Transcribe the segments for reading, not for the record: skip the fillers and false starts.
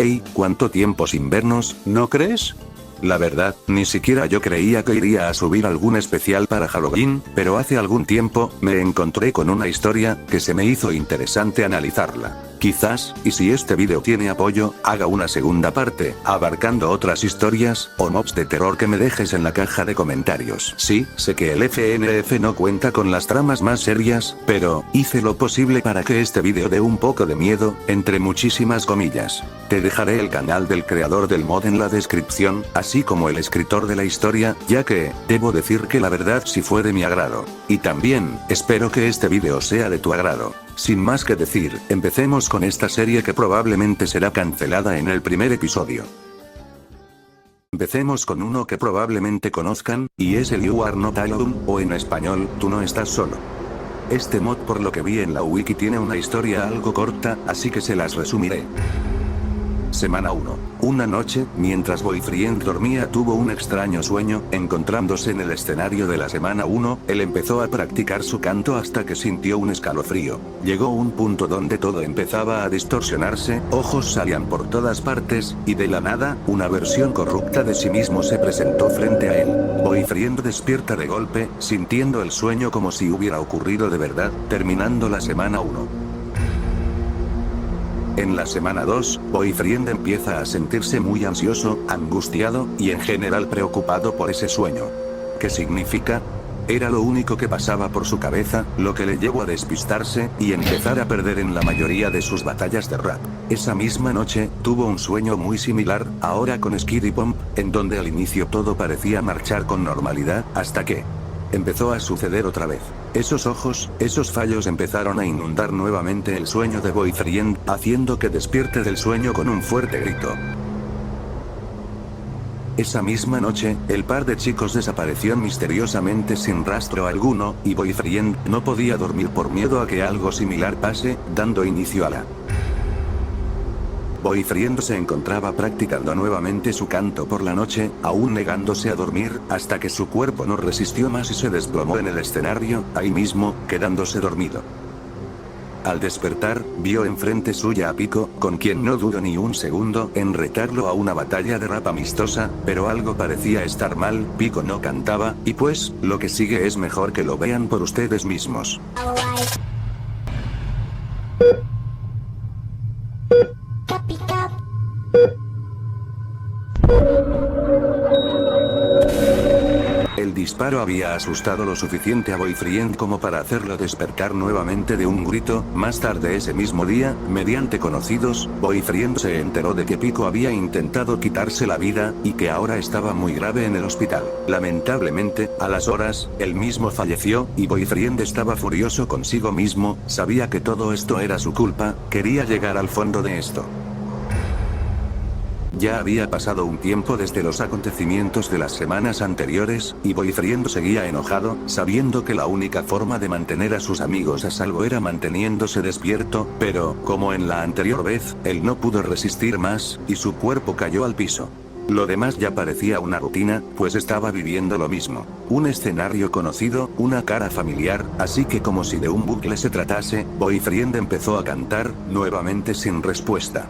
Ey, ¿cuánto tiempo sin vernos, no crees? La verdad, ni siquiera yo creía que iría a subir algún especial para Halloween, pero hace algún tiempo, me encontré con una historia, que se me hizo interesante analizarla. Quizás, y si este vídeo tiene apoyo, haga una segunda parte, abarcando otras historias, o mobs de terror que me dejes en la caja de comentarios. Sí, sé que el FNF no cuenta con las tramas más serias, pero, hice lo posible para que este vídeo dé un poco de miedo, entre muchísimas comillas. Te dejaré el canal del creador del mod en la descripción, así como el escritor de la historia, ya que, debo decir que la verdad sí fue de mi agrado. Y también, espero que este vídeo sea de tu agrado. Sin más que decir, empecemos con esta serie que probablemente será cancelada en el primer episodio. Empecemos con uno que probablemente conozcan, y es el You Are Not Alone, o en español, Tú no estás solo. Este mod, por lo que vi en la wiki, tiene una historia algo corta, así que se las resumiré. Semana 1. Una noche, mientras Boyfriend dormía, tuvo un extraño sueño. Encontrándose en el escenario de la semana 1, él empezó a practicar su canto hasta que sintió un escalofrío. Llegó un punto donde todo empezaba a distorsionarse, ojos salían por todas partes, y de la nada, una versión corrupta de sí mismo se presentó frente a él. Boyfriend despierta de golpe, sintiendo el sueño como si hubiera ocurrido de verdad, terminando la semana 1. En la semana 2, Boyfriend empieza a sentirse muy ansioso, angustiado, y en general preocupado por ese sueño. ¿Qué significa? Era lo único que pasaba por su cabeza, lo que le llevó a despistarse, y empezar a perder en la mayoría de sus batallas de rap. Esa misma noche, tuvo un sueño muy similar, ahora con Skitty Pump, en donde al inicio todo parecía marchar con normalidad, hasta que empezó a suceder otra vez. Esos ojos, esos fallos empezaron a inundar nuevamente el sueño de Boyfriend, haciendo que despierte del sueño con un fuerte grito. Esa misma noche, el par de chicos desapareció misteriosamente sin rastro alguno, y Boyfriend no podía dormir por miedo a que algo similar pase, dando inicio a la... Boyfriend se encontraba practicando nuevamente su canto por la noche, aún negándose a dormir, hasta que su cuerpo no resistió más y se desplomó en el escenario, ahí mismo, quedándose dormido. Al despertar, vio enfrente suya a Pico, con quien no dudó ni un segundo en retarlo a una batalla de rap amistosa, pero algo parecía estar mal. Pico no cantaba, y pues, lo que sigue es mejor que lo vean por ustedes mismos. El disparo había asustado lo suficiente a Boyfriend como para hacerlo despertar nuevamente de un grito. Más tarde ese mismo día, mediante conocidos, Boyfriend se enteró de que Pico había intentado quitarse la vida, y que ahora estaba muy grave en el hospital. Lamentablemente, a las horas, él mismo falleció, y Boyfriend estaba furioso consigo mismo, sabía que todo esto era su culpa, quería llegar al fondo de esto. Ya había pasado un tiempo desde los acontecimientos de las semanas anteriores, y Boyfriend seguía enojado, sabiendo que la única forma de mantener a sus amigos a salvo era manteniéndose despierto, pero, como en la anterior vez, él no pudo resistir más, y su cuerpo cayó al piso. Lo demás ya parecía una rutina, pues estaba viviendo lo mismo. Un escenario conocido, una cara familiar, así que como si de un bucle se tratase, Boyfriend empezó a cantar, nuevamente sin respuesta.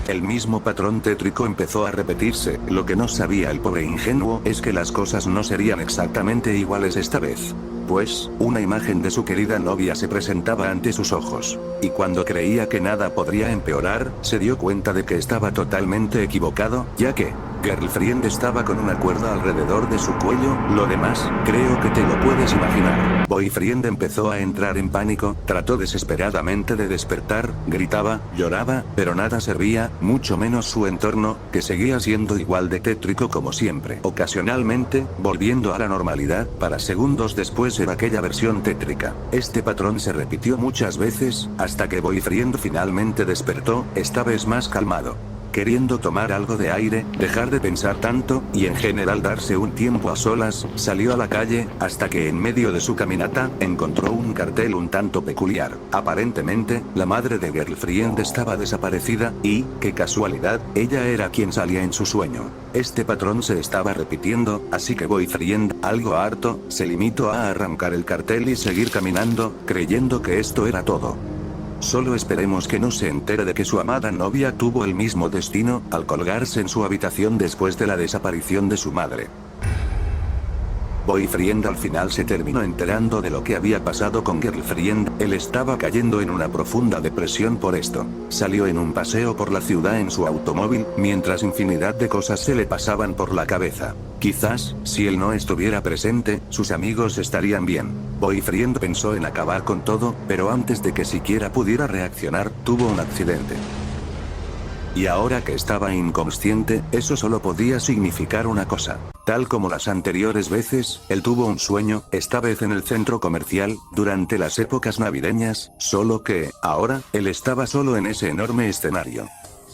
El mismo patrón tétrico empezó a repetirse. Lo que no sabía el pobre ingenuo es que las cosas no serían exactamente iguales esta vez. Pues, una imagen de su querida novia se presentaba ante sus ojos. Y cuando creía que nada podría empeorar, se dio cuenta de que estaba totalmente equivocado, ya que Girlfriend estaba con una cuerda alrededor de su cuello. Lo demás, creo que te lo puedes imaginar. Boyfriend empezó a entrar en pánico, trató desesperadamente de despertar, gritaba, lloraba, pero nada servía, mucho menos su entorno, que seguía siendo igual de tétrico como siempre. Ocasionalmente, volviendo a la normalidad, para segundos después era aquella versión tétrica. Este patrón se repitió muchas veces, hasta que Boyfriend finalmente despertó, esta vez más calmado. Queriendo tomar algo de aire, dejar de pensar tanto, y en general darse un tiempo a solas, salió a la calle, hasta que en medio de su caminata, encontró un cartel un tanto peculiar. Aparentemente, la madre de Girlfriend estaba desaparecida, y, qué casualidad, ella era quien salía en su sueño. Este patrón se estaba repitiendo, así que Boyfriend, algo harto, se limitó a arrancar el cartel y seguir caminando, creyendo que esto era todo. Solo esperemos que no se entere de que su amada novia tuvo el mismo destino, al colgarse en su habitación después de la desaparición de su madre. Boyfriend al final se terminó enterando de lo que había pasado con Girlfriend, él estaba cayendo en una profunda depresión por esto. Salió en un paseo por la ciudad en su automóvil, mientras infinidad de cosas se le pasaban por la cabeza. Quizás, si él no estuviera presente, sus amigos estarían bien. Boyfriend pensó en acabar con todo, pero antes de que siquiera pudiera reaccionar, tuvo un accidente. Y ahora que estaba inconsciente, eso solo podía significar una cosa. Tal como las anteriores veces, él tuvo un sueño, esta vez en el centro comercial, durante las épocas navideñas, solo que, ahora, él estaba solo en ese enorme escenario.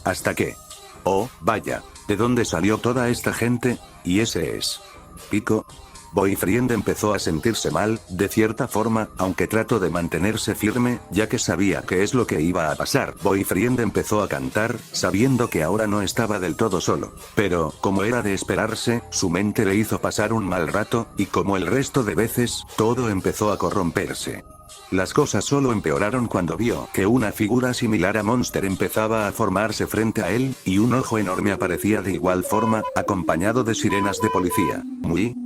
Hasta que... Oh, vaya, ¿de dónde salió toda esta gente? Y ese es... Pico. Boyfriend empezó a sentirse mal, de cierta forma, aunque trató de mantenerse firme, ya que sabía qué es lo que iba a pasar. Boyfriend empezó a cantar, sabiendo que ahora no estaba del todo solo. Pero, como era de esperarse, su mente le hizo pasar un mal rato, y como el resto de veces, todo empezó a corromperse. Las cosas solo empeoraron cuando vio que una figura similar a Monster empezaba a formarse frente a él, y un ojo enorme aparecía de igual forma, acompañado de sirenas de policía,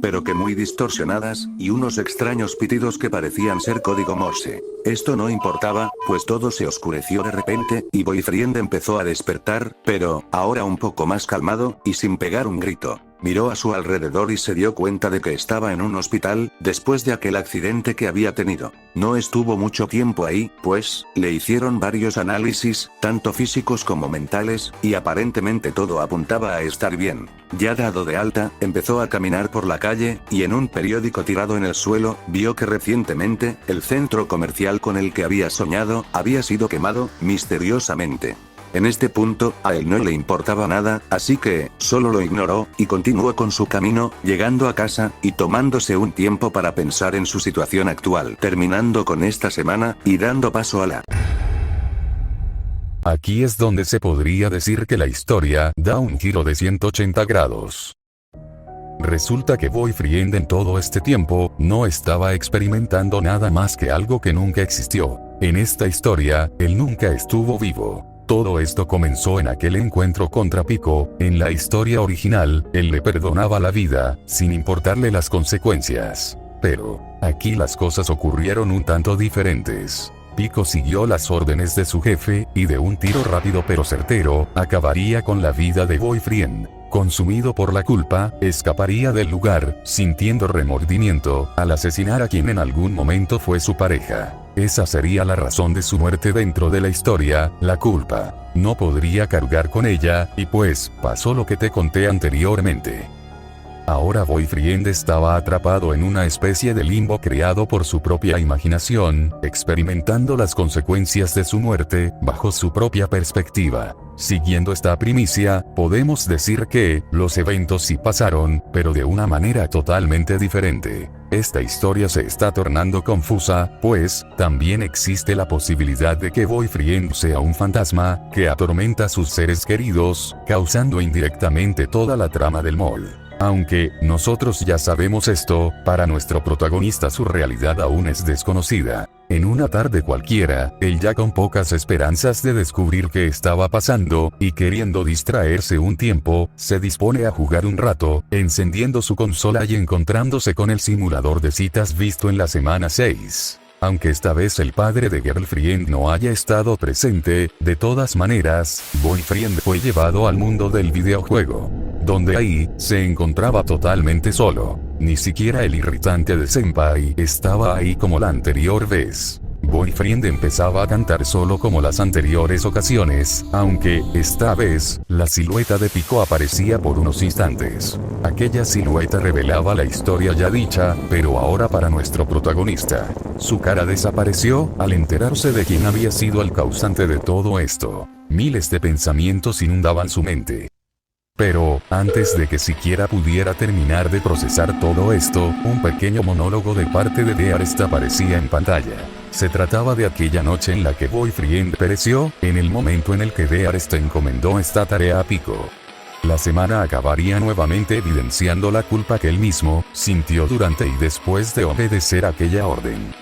pero que muy distorsionadas, y unos extraños pitidos que parecían ser código Morse. Esto no importaba, pues todo se oscureció de repente, y Boyfriend empezó a despertar, pero, ahora un poco más calmado, y sin pegar un grito. Miró a su alrededor y se dio cuenta de que estaba en un hospital, después de aquel accidente que había tenido. No estuvo mucho tiempo ahí, pues, le hicieron varios análisis, tanto físicos como mentales, y aparentemente todo apuntaba a estar bien. Ya dado de alta, empezó a caminar por la calle, y en un periódico tirado en el suelo, vio que recientemente, el centro comercial con el que había soñado, había sido quemado, misteriosamente. En este punto, a él no le importaba nada, así que, solo lo ignoró, y continuó con su camino, llegando a casa, y tomándose un tiempo para pensar en su situación actual, terminando con esta semana, y dando paso a la... Aquí es donde se podría decir que la historia da un giro de 180 grados. Resulta que Boyfriend en todo este tiempo, no estaba experimentando nada más que algo que nunca existió. En esta historia, él nunca estuvo vivo. Todo esto comenzó en aquel encuentro contra Pico. En la historia original, él le perdonaba la vida, sin importarle las consecuencias. Pero, aquí las cosas ocurrieron un tanto diferentes. Pico siguió las órdenes de su jefe, y de un tiro rápido pero certero, acabaría con la vida de Boyfriend. Consumido por la culpa, escaparía del lugar, sintiendo remordimiento, al asesinar a quien en algún momento fue su pareja. Esa sería la razón de su muerte dentro de la historia, la culpa. No podría cargar con ella, y pues, pasó lo que te conté anteriormente. Ahora Boyfriend estaba atrapado en una especie de limbo creado por su propia imaginación, experimentando las consecuencias de su muerte, bajo su propia perspectiva. Siguiendo esta primicia, podemos decir que, los eventos sí pasaron, pero de una manera totalmente diferente. Esta historia se está tornando confusa, pues, también existe la posibilidad de que Boyfriend sea un fantasma, que atormenta a sus seres queridos, causando indirectamente toda la trama del mall. Aunque, nosotros ya sabemos esto, para nuestro protagonista su realidad aún es desconocida. En una tarde cualquiera, él ya con pocas esperanzas de descubrir qué estaba pasando, y queriendo distraerse un tiempo, se dispone a jugar un rato, encendiendo su consola y encontrándose con el simulador de citas visto en la semana 6. Aunque esta vez el padre de Girlfriend no haya estado presente, de todas maneras, Boyfriend fue llevado al mundo del videojuego, donde ahí, se encontraba totalmente solo. Ni siquiera el irritante de Senpai estaba ahí como la anterior vez. Boyfriend empezaba a cantar solo como las anteriores ocasiones, aunque, esta vez, la silueta de Pico aparecía por unos instantes. Aquella silueta revelaba la historia ya dicha, pero ahora para nuestro protagonista. Su cara desapareció, al enterarse de quién había sido el causante de todo esto. Miles de pensamientos inundaban su mente. Pero, antes de que siquiera pudiera terminar de procesar todo esto, un pequeño monólogo de parte de Dearest aparecía en pantalla. Se trataba de aquella noche en la que Boyfriend pereció, en el momento en el que Dearest encomendó esta tarea a Pico. La semana acabaría nuevamente evidenciando la culpa que él mismo sintió durante y después de obedecer aquella orden.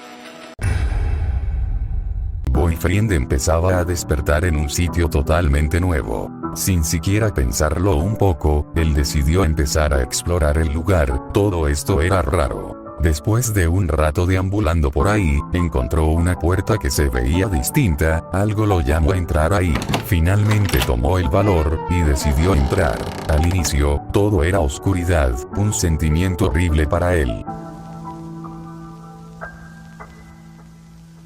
Boyfriend empezaba a despertar en un sitio totalmente nuevo. Sin siquiera pensarlo un poco, él decidió empezar a explorar el lugar. Todo esto era raro. Después de un rato deambulando por ahí, encontró una puerta que se veía distinta, algo lo llamó a entrar ahí. Finalmente tomó el valor, y decidió entrar. Al inicio, todo era oscuridad, un sentimiento horrible para él.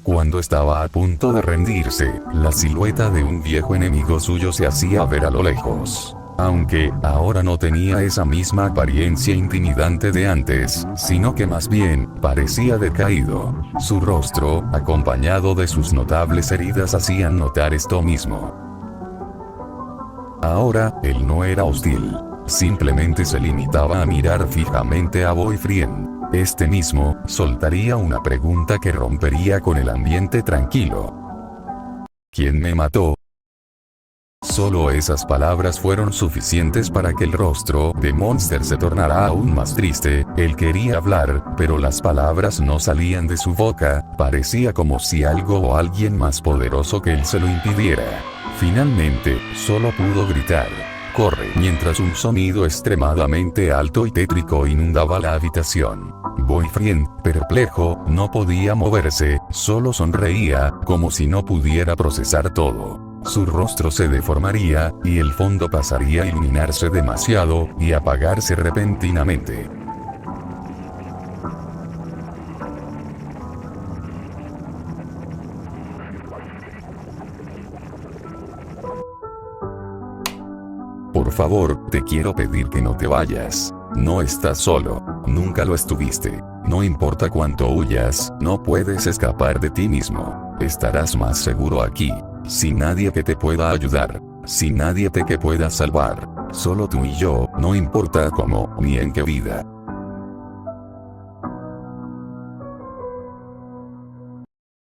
Cuando estaba a punto de rendirse, la silueta de un viejo enemigo suyo se hacía ver a lo lejos. Aunque, ahora no tenía esa misma apariencia intimidante de antes, sino que más bien, parecía decaído. Su rostro, acompañado de sus notables heridas, hacían notar esto mismo. Ahora, él no era hostil. Simplemente se limitaba a mirar fijamente a Boyfriend. Este mismo, soltaría una pregunta que rompería con el ambiente tranquilo. ¿Quién me mató? Solo esas palabras fueron suficientes para que el rostro de Monster se tornara aún más triste. Él quería hablar, pero las palabras no salían de su boca. Parecía como si algo o alguien más poderoso que él se lo impidiera. Finalmente, solo pudo gritar: ¡corre!, mientras un sonido extremadamente alto y tétrico inundaba la habitación. Boyfriend, perplejo, no podía moverse, solo sonreía, como si no pudiera procesar todo. Su rostro se deformaría, y el fondo pasaría a iluminarse demasiado, y apagarse repentinamente. Por favor, te quiero pedir que no te vayas. No estás solo. Nunca lo estuviste. No importa cuánto huyas, no puedes escapar de ti mismo. Estarás más seguro aquí. Sin nadie que te pueda ayudar. Sin nadie que pueda salvar. Solo tú y yo, no importa cómo, ni en qué vida.